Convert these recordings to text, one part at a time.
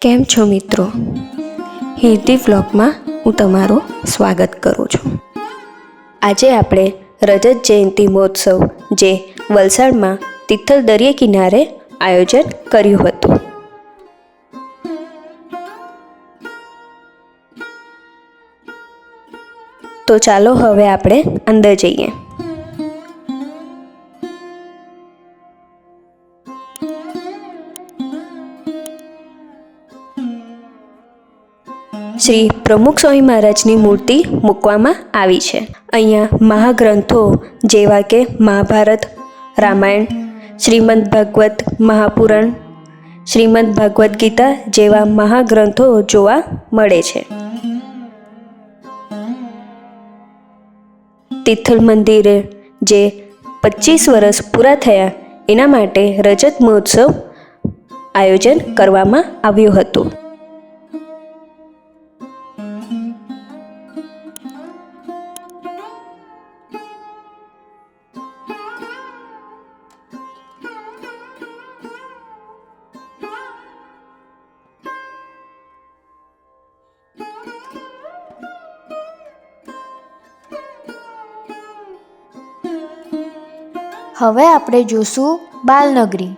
કેમ છો મિત્રો? હિર્દી વ્લોગમાં હું તમારું સ્વાગત કરું છું. આજે આપણે રજત જયંતિ મહોત્સવ જે વલસાડમાં તિથલ દરિયા કિનારે આયોજન કર્યું હતું. તો ચાલો હવે આપણે અંદર જઈએ. શ્રી પ્રમુખ સ્વામી મહારાજની મૂર્તિ મૂકવામાં આવી છે. અહીંયા મહાગ્રંથો જેવા કે મહાભારત, રામાયણ, શ્રીમદ ભાગવત મહાપુરાણ, શ્રીમદ ભાગવત ગીતા જેવા મહાગ્રંથો જોવા મળે છે. તિથલ મંદિરે જે 25 વર્ષ પૂરા થયા એના માટે રજત મહોત્સવ આયોજન કરવામાં આવ્યું હતું. હવે આપણે જોશું બાલનગરી.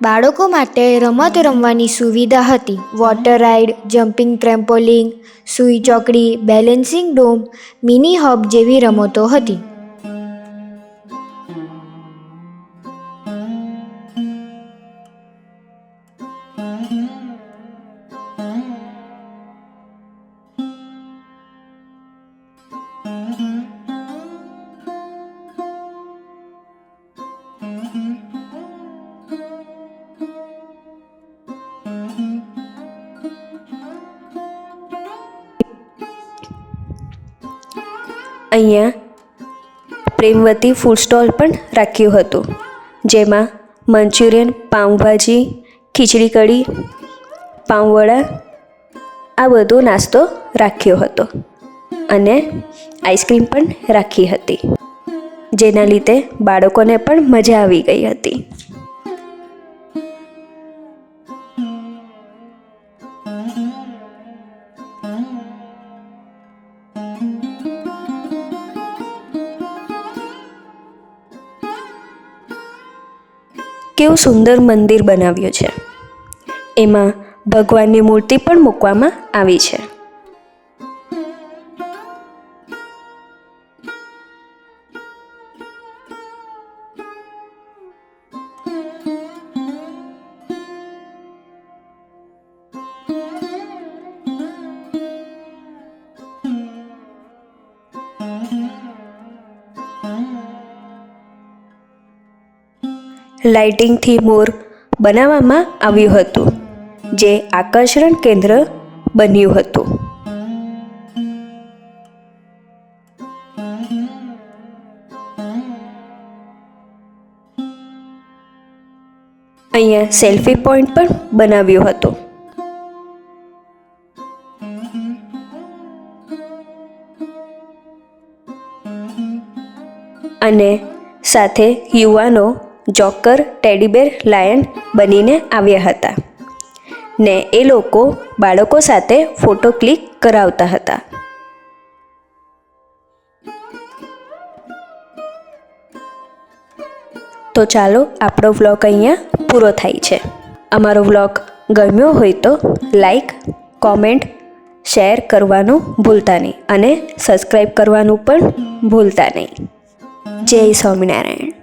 બાળકો માટે રમત રમવાની સુવિધા હતી. વોટર રાઇડ, જમ્પિંગ ટ્રેમ્પોલિન, સૂઈ ચોકડી, બેલેન્સિંગ ડોમ, મિની હબ જેવી રમતો હતી. અહીંયા પ્રેમવતી ફૂડ સ્ટોલ પણ રાખ્યું હતું, જેમાં મંચુરિયન, પાઉંભાજી, ખીચડી કઢી, પાઉંવડા આ બધો નાસ્તો રાખ્યો હતો અને આઈસ્ક્રીમ પણ રાખી હતી, જેના લીધે બાળકોને પણ મજા આવી ગઈ હતી. કેવું સુંદર મંદિર બનાવ્યું છે. એમાં ભગવાનની મૂર્તિ પણ મૂકવામાં આવી છે. લાઇટિંગથી મોર બનાવવામાં આવ્યું હતું, જે આકર્ષણ કેન્દ્ર બન્યું હતું. અહીંયા સેલ્ફી પોઈન્ટ પણ બનાવ્યો હતો. અને સાથે યુવાનો જોકર, ટેડીબેર, લાયન બનીને આવ્યા હતા ને એ લોકો બાળકો સાથે ફોટો ક્લિક કરાવતા હતા. તો ચાલો આપણો વ્લોગ અહીંયા પૂરો થાય છે. અમારો વ્લોગ ગમ્યો હોય તો લાઈક, કોમેન્ટ, શેર કરવાનું ભૂલતા નહીં અને સબસ્ક્રાઈબ કરવાનું પણ ભૂલતા નહીં. જય સ્વામિનારાયણ.